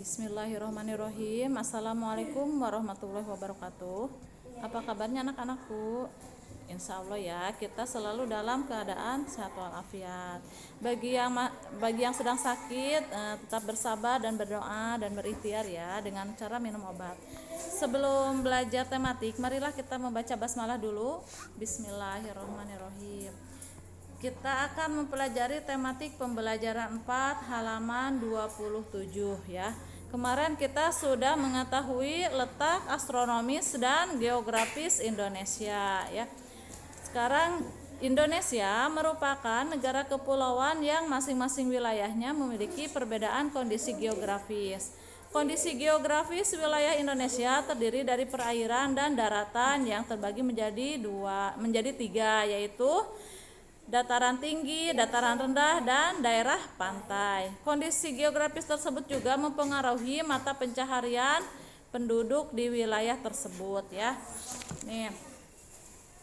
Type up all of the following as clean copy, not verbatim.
Bismillahirrahmanirrahim. Assalamualaikum warahmatullahi wabarakatuh. Apa kabarnya anak-anakku? Insya Allah ya, kita selalu dalam keadaan sehat walafiat. Bagi yang sedang sakit, tetap bersabar dan berdoa dan berikhtiar ya dengan cara minum obat. Sebelum belajar tematik, marilah kita membaca basmalah dulu. Bismillahirrahmanirrahim. Kita akan mempelajari tematik pembelajaran 4 halaman 27 ya. Kemarin kita sudah mengetahui letak astronomis dan geografis Indonesia ya. Sekarang Indonesia merupakan negara kepulauan yang masing-masing wilayahnya memiliki perbedaan kondisi geografis. Kondisi geografis wilayah Indonesia terdiri dari perairan dan daratan yang terbagi menjadi tiga, yaitu dataran tinggi, dataran rendah, dan daerah pantai. Kondisi geografis tersebut juga mempengaruhi mata pencaharian penduduk di wilayah tersebut ya. Nih,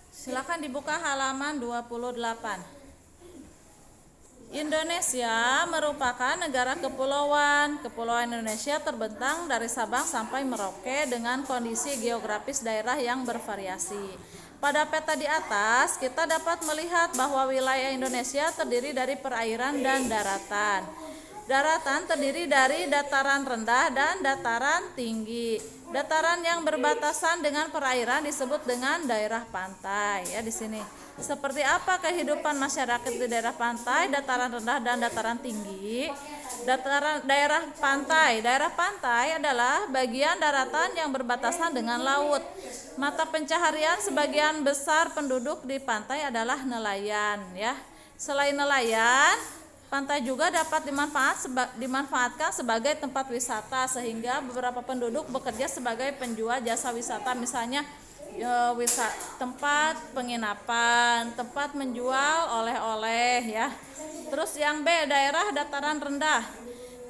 silakan dibuka halaman 28. Indonesia merupakan negara kepulauan. Kepulauan Indonesia terbentang dari Sabang sampai Merauke dengan kondisi geografis daerah yang bervariasi. Pada peta di atas, kita dapat melihat bahwa wilayah Indonesia terdiri dari perairan dan daratan. Daratan terdiri dari dataran rendah dan dataran tinggi. Dataran yang berbatasan dengan perairan disebut dengan daerah pantai. Ya, di sini. Seperti apa kehidupan masyarakat di daerah pantai, dataran rendah dan dataran tinggi? Daerah pantai. Daerah pantai adalah bagian daratan yang berbatasan dengan laut. Mata pencaharian sebagian besar penduduk di pantai adalah nelayan ya. Selain nelayan, pantai juga dapat dimanfaatkan sebagai tempat wisata sehingga beberapa penduduk bekerja sebagai penjual jasa wisata, misalnya tempat penginapan, tempat menjual oleh-oleh ya. Terus yang B, daerah dataran rendah.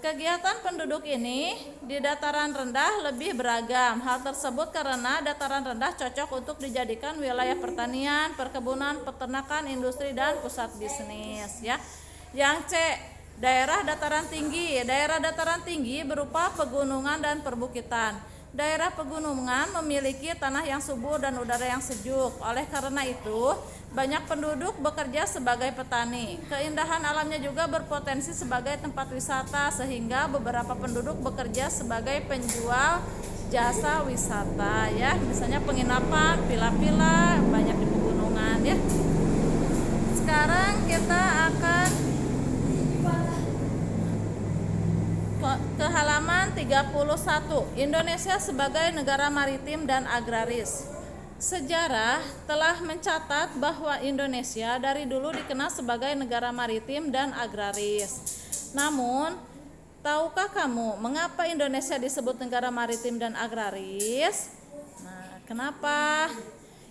Kegiatan penduduk ini di dataran rendah lebih beragam. Hal tersebut karena dataran rendah cocok untuk dijadikan wilayah pertanian, perkebunan, peternakan, industri, dan pusat bisnis ya. Yang C, daerah dataran tinggi. Daerah dataran tinggi berupa pegunungan dan perbukitan. Daerah pegunungan memiliki tanah yang subur dan udara yang sejuk. Oleh karena itu, banyak penduduk bekerja sebagai petani. Keindahan alamnya juga berpotensi sebagai tempat wisata sehingga beberapa penduduk bekerja sebagai penjual jasa wisata ya. Misalnya penginapan, villa-villa banyak di pegunungan ya. Sekarang kita akan ke halaman 31. Indonesia sebagai negara maritim dan agraris. Sejarah telah mencatat bahwa Indonesia dari dulu dikenal sebagai negara maritim dan agraris. Namun, tahukah kamu mengapa Indonesia disebut negara maritim dan agraris? Nah, kenapa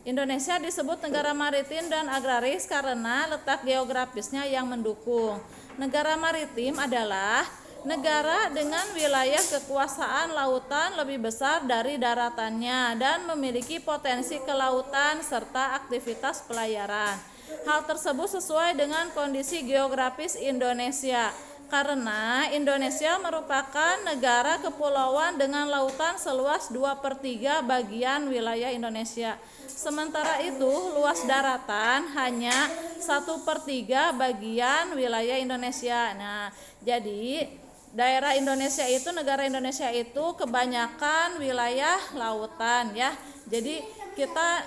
Indonesia disebut negara maritim dan agraris? Karena letak geografisnya yang mendukung. Negara maritim adalah negara dengan wilayah kekuasaan lautan lebih besar dari daratannya dan memiliki potensi kelautan serta aktivitas pelayaran. Hal tersebut sesuai dengan kondisi geografis Indonesia karena Indonesia merupakan negara kepulauan dengan lautan seluas 2/3 bagian wilayah Indonesia. Sementara itu luas daratan hanya 1/3 bagian wilayah Indonesia. Nah, jadi daerah Indonesia itu, negara Indonesia itu kebanyakan wilayah lautan ya. Jadi kita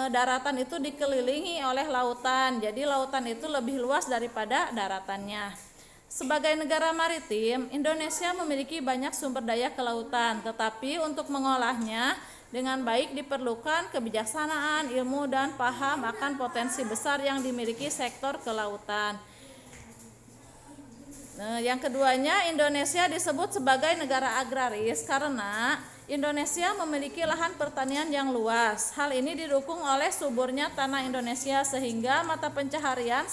daratan itu dikelilingi oleh lautan. Jadi lautan itu lebih luas daripada daratannya. Sebagai negara maritim, Indonesia memiliki banyak sumber daya kelautan, tetapi untuk mengolahnya dengan baik diperlukan kebijaksanaan, ilmu, dan paham akan potensi besar yang dimiliki sektor kelautan. Yang keduanya, Indonesia disebut sebagai negara agraris karena Indonesia memiliki lahan pertanian yang luas. Hal ini didukung oleh suburnya tanah Indonesia sehingga mata pencaharian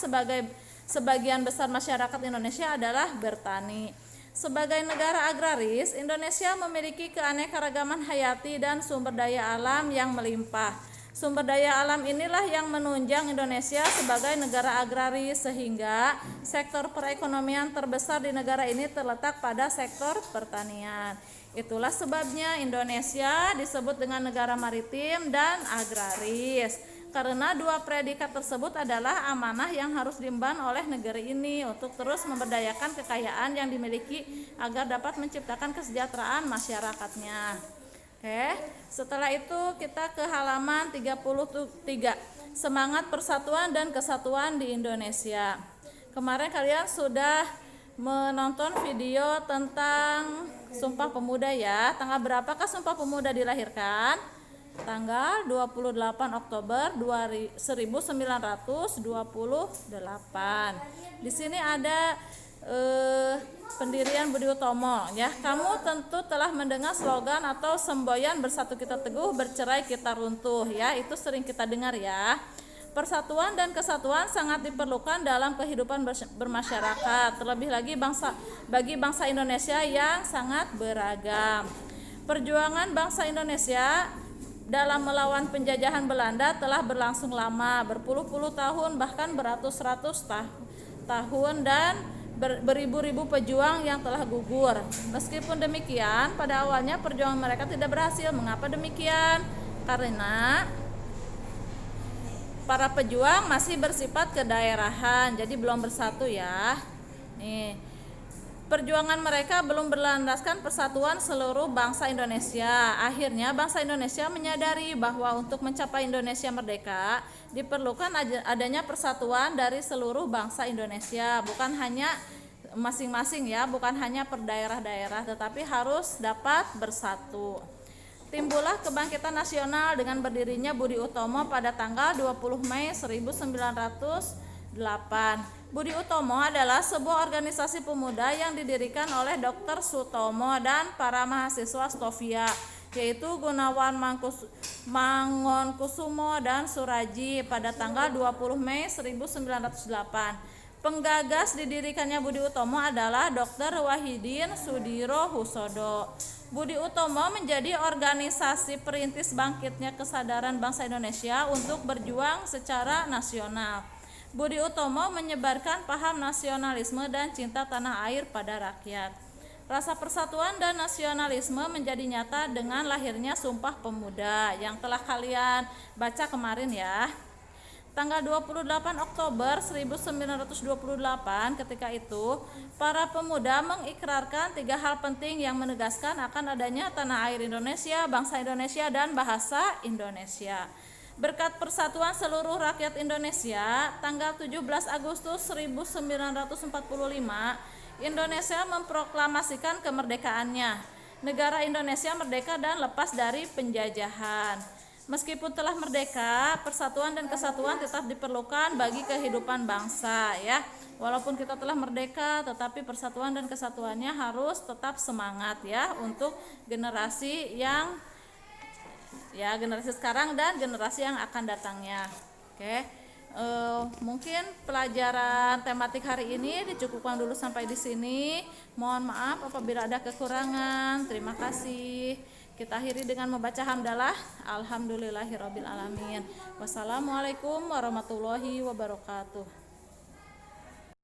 sebagian besar masyarakat Indonesia adalah bertani. Sebagai negara agraris, Indonesia memiliki keanekaragaman hayati dan sumber daya alam yang melimpah. Sumber daya alam inilah yang menunjang Indonesia sebagai negara agraris, sehingga sektor perekonomian terbesar di negara ini terletak pada sektor pertanian. Itulah sebabnya Indonesia disebut dengan negara maritim dan agraris, karena dua predikat tersebut adalah amanah yang harus diemban oleh negeri ini untuk terus memberdayakan kekayaan yang dimiliki agar dapat menciptakan kesejahteraan masyarakatnya. Oke, setelah itu kita ke halaman 33. Semangat persatuan dan kesatuan di Indonesia. Kemarin kalian sudah menonton video tentang Sumpah Pemuda ya. Tanggal berapakah Sumpah Pemuda dilahirkan? Tanggal 28 Oktober 1928. Di sini ada pendirian Budi Utomo ya. Kamu tentu telah mendengar slogan atau semboyan bersatu kita teguh, bercerai kita runtuh ya. Itu sering kita dengar ya. Persatuan dan kesatuan sangat diperlukan dalam kehidupan bermasyarakat, terlebih lagi bagi bangsa Indonesia yang sangat beragam. Perjuangan bangsa Indonesia dalam melawan penjajahan Belanda telah berlangsung lama, berpuluh-puluh tahun, bahkan beratus-ratus tahun, dan beribu-ribu pejuang yang telah gugur. Meskipun demikian, pada awalnya perjuangan mereka tidak berhasil. Mengapa demikian? Karena para pejuang masih bersifat kedaerahan, jadi belum bersatu ya. Nih, perjuangan mereka belum berlandaskan persatuan seluruh bangsa Indonesia. Akhirnya bangsa Indonesia menyadari bahwa untuk mencapai Indonesia merdeka diperlukan adanya persatuan dari seluruh bangsa Indonesia, bukan hanya masing-masing ya, bukan hanya per daerah-daerah, tetapi harus dapat bersatu. Timbullah kebangkitan nasional dengan berdirinya Budi Utomo pada tanggal 20 Mei 1908. Budi Utomo adalah sebuah organisasi pemuda yang didirikan oleh Dr. Sutomo dan para mahasiswa Stovia, yaitu Gunawan Mangunkusumo dan Suraji pada tanggal 20 Mei 1908. Penggagas didirikannya Budi Utomo adalah Dr. Wahidin Sudirohusodo. Budi Utomo menjadi organisasi perintis bangkitnya kesadaran bangsa Indonesia untuk berjuang secara nasional. Budi Utomo menyebarkan paham nasionalisme dan cinta tanah air pada rakyat. Rasa persatuan dan nasionalisme menjadi nyata dengan lahirnya Sumpah Pemuda yang telah kalian baca kemarin ya. Tanggal 28 Oktober 1928, ketika itu para pemuda mengikrarkan 3 hal penting yang menegaskan akan adanya tanah air Indonesia, bangsa Indonesia, dan bahasa Indonesia. Berkat persatuan seluruh rakyat Indonesia, tanggal 17 Agustus 1945, Indonesia memproklamasikan kemerdekaannya. Negara Indonesia merdeka dan lepas dari penjajahan. Meskipun telah merdeka, persatuan dan kesatuan tetap diperlukan bagi kehidupan bangsa ya. Walaupun kita telah merdeka, tetapi persatuan dan kesatuannya harus tetap semangat ya untuk generasi yang generasi sekarang dan generasi yang akan datangnya. Oke. Mungkin pelajaran tematik hari ini dicukupkan dulu sampai di sini. Mohon maaf apabila ada kekurangan. Terima kasih. Kita akhiri dengan membaca hamdalah. Alhamdulillahirabbil alamin. Wassalamualaikum warahmatullahi wabarakatuh.